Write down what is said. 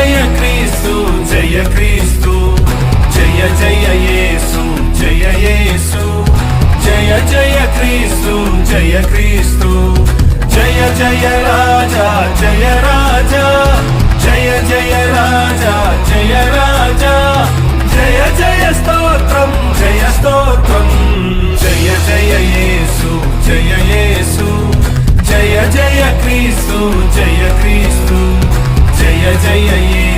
జయ క్రీస్తు జయ క్రీస్తు జయ జయ యేసు జయ యేసు జయ జయ క్రీస్తు జయ క్రీస్తు జయ జయ రాజా జయ రాజా జయ జయ రాజా జయ రాజా జయ జయ స్తోత్రం జయ స్తోత్రం జయ జయ యేసు జయ యేసు జయ జయ క్రీస్తు జయ క్రీస్తు జయ జయ యేసు